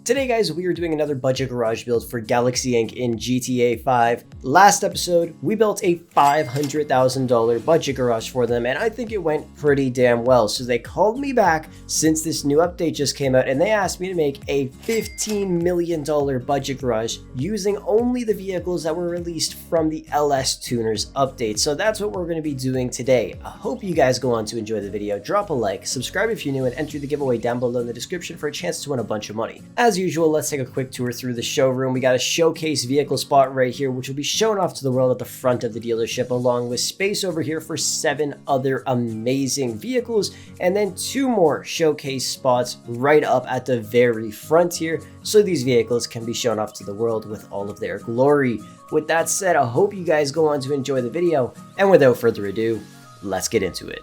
Today guys, we are doing another budget garage build for Galaxy Inc. in GTA 5. Last episode, we built a $500,000 budget garage for them, and I think it went pretty damn well. So they called me back since this new update just came out, and they asked me to make a $15 million budget garage using only the vehicles that were released from the LS Tuners update. So that's what we're going to be doing today. I hope you guys go on to enjoy the video. Drop a like, subscribe if you're new, and enter the giveaway down below in the description for a chance to win a bunch of money. As usual, let's take a quick tour through the showroom. We got a showcase vehicle spot right here, which will be shown off to the world at the front of the dealership, along with space over here for 7 other amazing vehicles, and then 2 more showcase spots right up at the very front here, so these vehicles can be shown off to the world with all of their glory. With that said, I hope you guys go on to enjoy the video, and without further ado, let's get into it.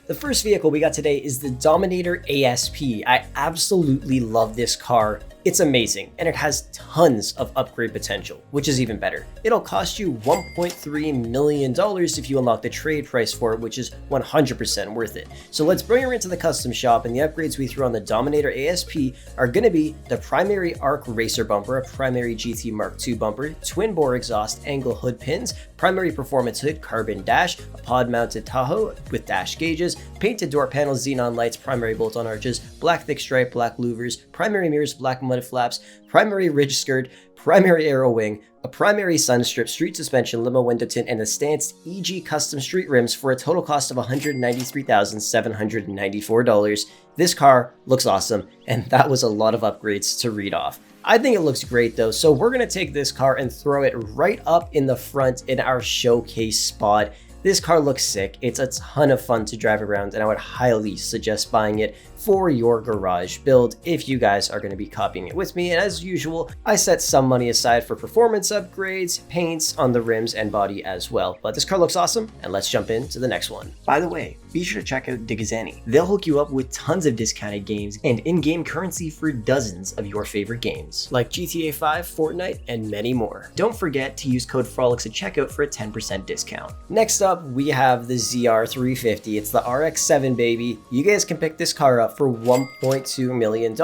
The first vehicle we got today is the Dominator ASP. I absolutely love this car. It's amazing, and it has tons of upgrade potential, which is even better. It'll cost you $1.3 million if you unlock the trade price for it, which is 100% worth it. So let's bring her into the custom shop, and the upgrades we threw on the Dominator ASP are going to be the primary ARC racer bumper, a primary GT Mark II bumper, twin bore exhaust angle hood pins, primary performance hood, carbon dash, a pod mounted Tahoe with dash gauges, painted door panels, xenon lights, primary bolt-on arches, black thick stripe, black louvers, primary mirrors, black mud flaps, primary ridge skirt, primary arrow wing, a primary sun strip, street suspension, limo window tint, and the stanced EG custom street rims for a total cost of $193,794. This car looks awesome, and that was a lot of upgrades to read off. I think it looks great though, so we're going to take this car and throw it right up in the front in our showcase spot. This car looks sick, it's a ton of fun to drive around, and I would highly suggest buying it for your garage build if you guys are going to be copying it with me. And as usual, I set some money aside for performance upgrades, paints on the rims and body as well. But this car looks awesome, and let's jump into the next one. By the way, be sure to check out Digizani. They'll hook you up with tons of discounted games and in-game currency for dozens of your favorite games, like GTA 5, Fortnite, and many more. Don't forget to use code Frolics at checkout for a 10% discount. Next up, we have the ZR350. It's the RX-7 baby. You guys can pick this car up for $1.2 million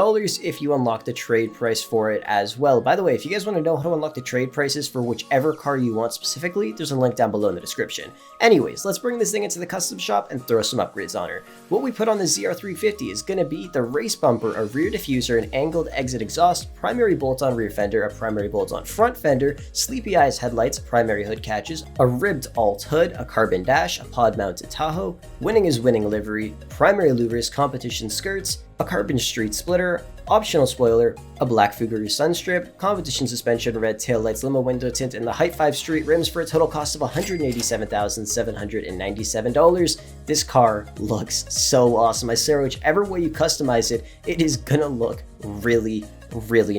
if you unlock the trade price for it as well. By the way, if you guys want to know how to unlock the trade prices for whichever car you want specifically, there's a link down below in the description. Anyways, let's bring this thing into the custom shop and throw some upgrades on her. What we put on the ZR350 is going to be the race bumper, a rear diffuser, an angled exit exhaust, primary bolt-on rear fender, a primary bolt-on front fender, sleepy eyes headlights, primary hood catches, a ribbed alt hood, a carbon dash, a pod mounted Tahoe, winning is winning livery, primary louvers, competition skirts, a carbon street splitter, optional spoiler, a black Fuguru sun strip, competition suspension, red tail lights, limo window tint, and the Height 5 street rims for a total cost of $187,797. This car looks so awesome. I swear, whichever way you customize it, it is gonna look really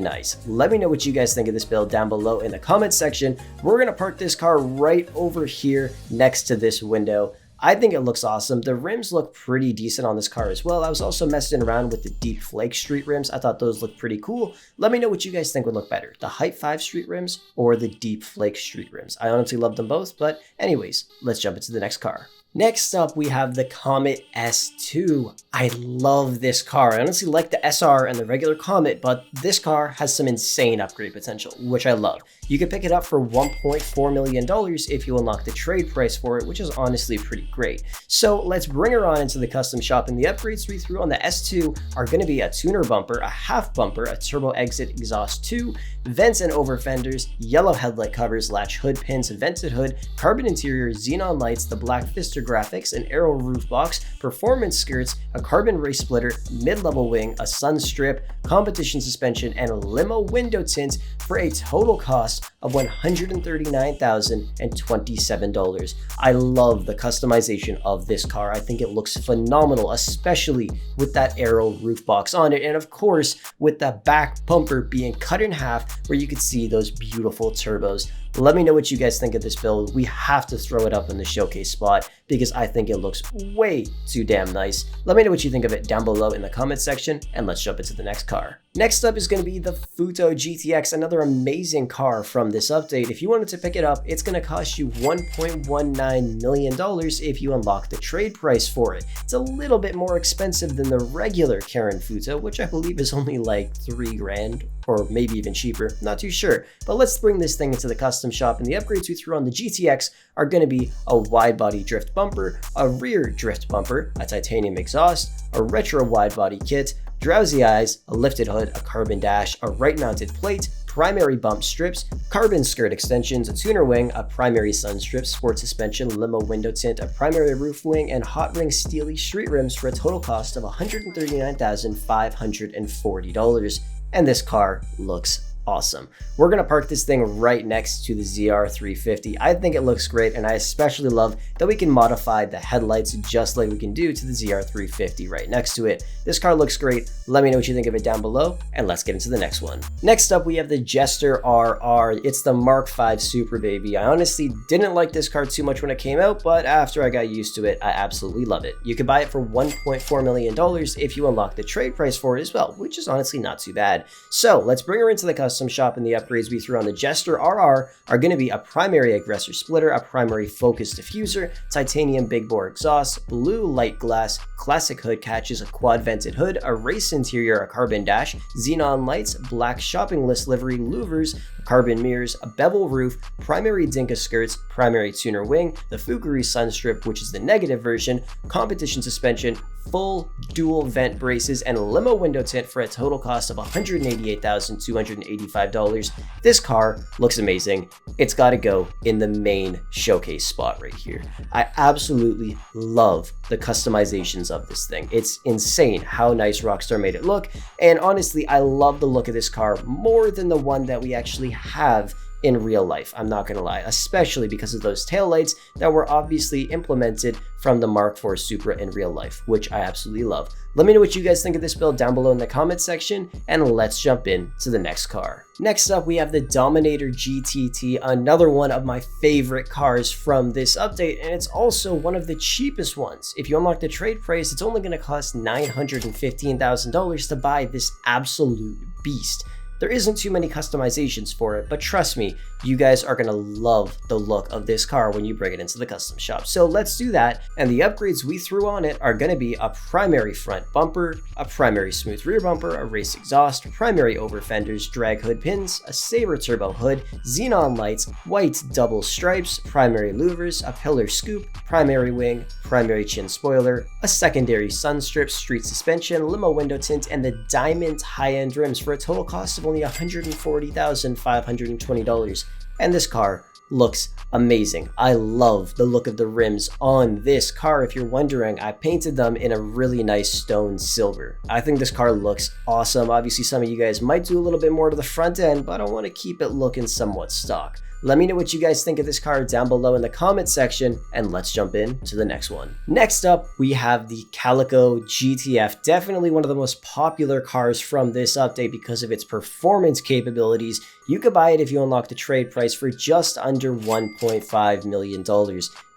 nice. Let me know what you guys think of this build down below in the comment section. We're gonna park this car right over here next to this window. I think it looks awesome. The rims look pretty decent on this car as well. I was also messing around with the deep flake street rims. I thought those looked pretty cool. Let me know what you guys think would look better, the Height 5 street rims or the deep flake street rims. I honestly love them both, but anyways, let's jump into the next car. Next up, we have the Comet S2. I love this car. I honestly like the SR and the regular Comet, but this car has some insane upgrade potential, which I love. You can pick it up for $1.4 million if you unlock the trade price for it, which is honestly pretty great. So let's bring her on into the custom shop, and the upgrades we threw on the S2 are going to be a tuner bumper, a half bumper, a turbo exit exhaust 2, vents and over fenders, yellow headlight covers, latch hood pins, vented hood, carbon interior, xenon lights, the black Fister graphics, an aero roof box, performance skirts, a carbon race splitter, mid-level wing, a sun strip, competition suspension, and a limo window tint for a total cost of $139,027. I love the customization of this car. I think it looks phenomenal, especially with that aero roof box on it, and of course with the back bumper being cut in half where you could see those beautiful turbos. Let me know what you guys think of this build. We have to throw it up in the showcase spot because I think it looks way too damn nice. Let me know what you think of it down below in the comment section, and let's jump into the next car. Next up is going to be the Futo GTX, another amazing car from this update. If you wanted to pick it up, it's going to cost you $1.19 million if you unlock the trade price for it. It's a little bit more expensive than the regular Karen Futo, which I believe is only like 3 grand or maybe even cheaper, not too sure. But let's bring this thing into the custom shop, and the upgrades we threw on the GTX are going to be a wide body drift bumper, a rear drift bumper, a titanium exhaust, a retro wide body kit, drowsy eyes, a lifted hood, a carbon dash, a right mounted plate, primary bump strips, carbon skirt extensions, a tuner wing, a primary sun strip, sport suspension, limo window tint, a primary roof wing, and hot ring steely street rims for a total cost of $139,540. And this car looks awesome. We're going to park this thing right next to the ZR350. I think it looks great, and I especially love that we can modify the headlights just like we can do to the ZR350 right next to it. This car looks great. Let me know what you think of it down below, and let's get into the next one. Next up, we have the Jester RR. It's the Mark V Super Baby. I honestly didn't like this car too much when it came out, but after I got used to it, I absolutely love it. You can buy it for $1.4 million if you unlock the trade price for it as well, which is honestly not too bad. So let's bring her into the custom shop, and the upgrades we threw on the Jester RR are going to be a primary aggressor splitter, a primary focus diffuser, titanium big bore exhaust, blue light glass, classic hood catches, a quad vented hood, a race interior, a carbon dash, xenon lights, black shopping list livery, louvers, carbon mirrors, a bevel roof, primary Dinka skirts, primary tuner wing, the Fuguri sun strip, which is the negative version, competition suspension, full dual vent braces, and limo window tint for a total cost of $188,285. This car looks amazing. It's got to go in the main showcase spot right here. I absolutely love the customizations of this thing. It's insane how nice Rockstar made it look, and honestly, I love the look of this car more than the one that we actually have in real life. I'm not gonna lie, especially because of those taillights that were obviously implemented from the Mark IV Supra in real life, which I absolutely love. Let me know what you guys think of this build down below in the comments section, and let's jump in to the next car. Next up, we have the Dominator GTT, another one of my favorite cars from this update, and it's also one of the cheapest ones. If you unlock the trade price, it's only gonna cost $915,000 to buy this absolute beast. There isn't too many customizations for it, but trust me, you guys are gonna love the look of this car when you bring it into the custom shop. So let's do that, and the upgrades we threw on it are gonna be a primary front bumper, a primary smooth rear bumper, a race exhaust, primary over fenders, drag hood pins, a Sabre turbo hood, xenon lights, white double stripes, primary louvers, a pillar scoop, primary wing, primary chin spoiler, a secondary sun strip, street suspension, limo window tint, and the diamond high-end rims for a total cost of only $140,520. And this car looks amazing. I love the look of the rims on this car. If you're wondering, I painted them in a really nice stone silver. I think this car looks awesome. Obviously, some of you guys might do a little bit more to the front end, but I want to keep it looking somewhat stock. Let me know what you guys think of this car down below in the comment section, and let's jump in to the next one. Next up, we have the Calico GTF, definitely one of the most popular cars from this update because of its performance capabilities. You could buy it if you unlock the trade price for just under $1.5 million.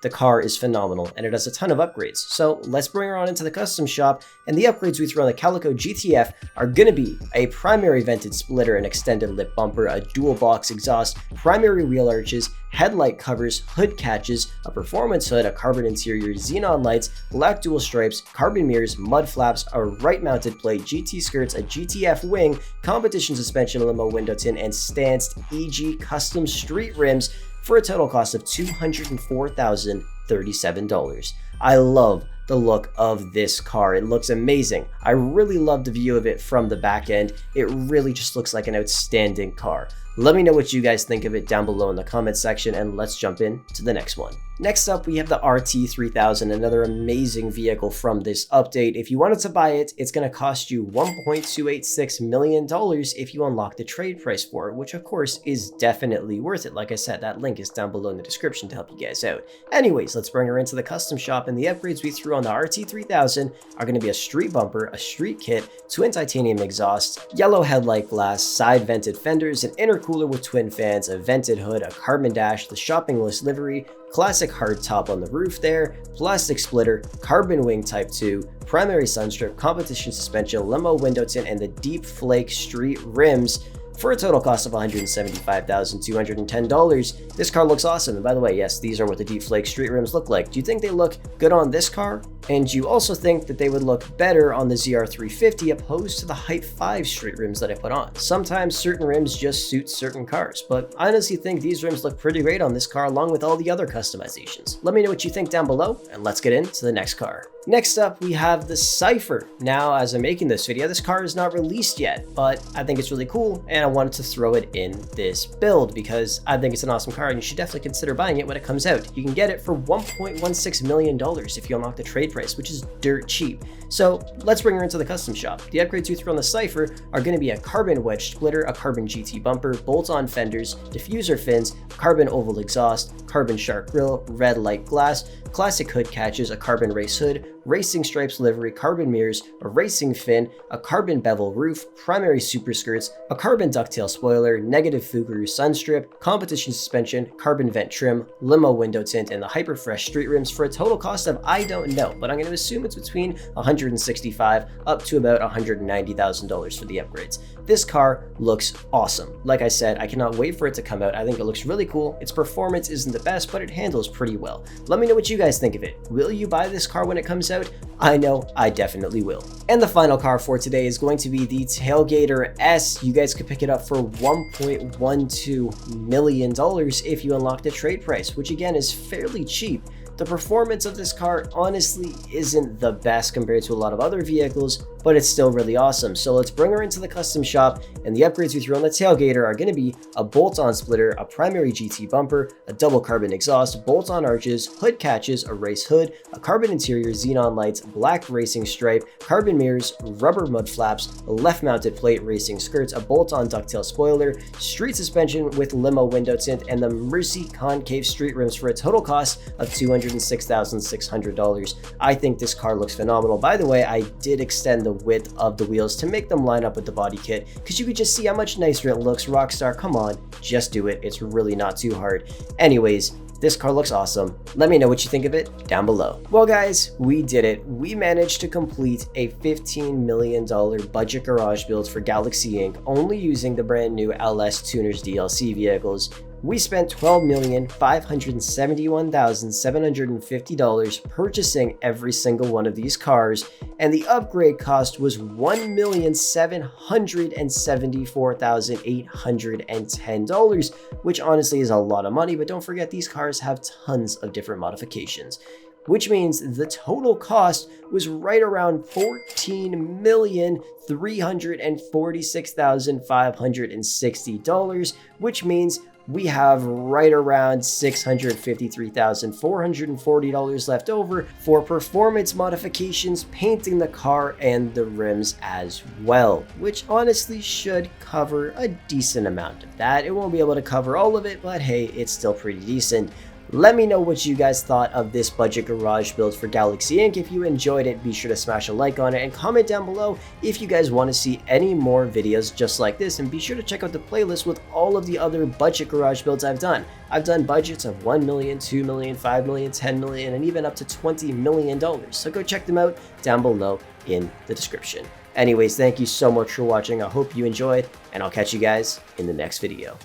The car is phenomenal, and it has a ton of upgrades. So let's bring her on into the custom shop, and the upgrades we throw on the Calico GTF are going to be a primary vented splitter, an extended lip bumper, a dual box exhaust, primary wheel arches, headlight covers, hood catches, a performance hood, a carbon interior, xenon lights, black dual stripes, carbon mirrors, mud flaps, a right mounted plate, GT skirts, a GTF wing, competition suspension, limo window tint, and stanced EG custom street rims for a total cost of $204,037. I love the look of this car. It looks amazing. I really love the view of it from the back end. It really just looks like an outstanding car. Let me know what you guys think of it down below in the comment section, and let's jump in to the next one. Next up, we have the RT3000, another amazing vehicle from this update. If you wanted to buy it, it's going to cost you $1.286 million if you unlock the trade price for it, which of course is definitely worth it. Like I said, that link is down below in the description to help you guys out. Anyways, let's bring her into the custom shop, and the upgrades we threw on the RT3000 are going to be a street bumper, a street kit, twin titanium exhaust, yellow headlight glass, side vented fenders, an intercooler intercooler with twin fans, a vented hood, a carbon dash, the shopping list livery, classic hard top on the roof there, plastic splitter, carbon wing type 2, primary sunstrip, competition suspension, limo window tint, and the deep flake street rims, for a total cost of $175,210. This car looks awesome. And by the way, yes, these are what the deep flake street rims look like. Do you think they look good on this car? And you also think that they would look better on the ZR350 opposed to the Hype 5 street rims that I put on? Sometimes certain rims just suit certain cars, but I honestly think these rims look pretty great on this car along with all the other customizations. Let me know what you think down below, and let's get into the next car. Next up, we have the Cipher. Now, as I'm making this video, this car is not released yet, but I think it's really cool, and I wanted to throw it in this build because I think it's an awesome car, and you should definitely consider buying it when it comes out. You can get it for $1.16 million if you unlock the trade price, which is dirt cheap. So let's bring her into the custom shop. The upgrades you throw on the Cipher are going to be a carbon wedge splitter, a carbon GT bumper, bolt-on fenders, diffuser fins, carbon oval exhaust, carbon shark grille, red light glass, classic hood catches, a carbon race hood, racing stripes livery, carbon mirrors, a racing fin, a carbon bevel roof, primary super skirts, a carbon ducktail spoiler, negative Fugu sunstrip, competition suspension, carbon vent trim, limo window tint, and the hyper fresh street rims for a total cost of I don't know, but I'm going to assume it's between $165,000 up to about $190,000 for the upgrades. This car looks awesome. Like I said, I cannot wait for it to come out. I think it looks really cool. Its performance isn't the best, but it handles pretty well. Let me know what you guys think of it. Will you buy this car when it comes out? I know I definitely will. And the final car for today is going to be the Tailgater S. You guys could pick it up for $1.12 million if you unlock the trade price, which again is fairly cheap. The performance of this car honestly isn't the best compared to a lot of other vehicles, but it's still really awesome. So let's bring her into the custom shop, and the upgrades we throw on the Tailgater are going to be a bolt-on splitter, a primary GT bumper, a double carbon exhaust, bolt-on arches, hood catches, a race hood, a carbon interior, xenon lights, black racing stripe, carbon mirrors, rubber mud flaps, a left-mounted plate, racing skirts, a bolt-on ducktail spoiler, street suspension with limo window tint, and the Mercy concave street rims for a total cost of $206,600. I think this car looks phenomenal. By the way, I did extend the width of the wheels to make them line up with the body kit because you could just see how much nicer it looks. Rockstar, come on, just do it. It's really not too hard. Anyways, this car looks awesome. Let me know what you think of it down below. Well guys, we did it. We managed to complete a $15 million budget garage build for Galaxy Inc. only using the brand new LS Tuners DLC vehicles. We spent $12,571,750 purchasing every single one of these cars, and the upgrade cost was $1,774,810, which honestly is a lot of money, but don't forget these cars have tons of different modifications, which means the total cost was right around $14,346,560, which means we have right around $653,440 left over for performance modifications, painting the car, and the rims as well, which honestly should cover a decent amount of that. It won't be able to cover all of it, but hey, it's still pretty decent. Let me know what you guys thought of this budget garage build for Galaxy Inc. If you enjoyed it, be sure to smash a like on it and comment down below if you guys want to see any more videos just like this, and be sure to check out the playlist with all of the other budget garage builds I've done. I've done budgets of $1 million, $2 million, $5 million, $10 million, and even up to $20 million. So go check them out down below in the description. Anyways, thank you so much for watching. I hope you enjoyed, and I'll catch you guys in the next video.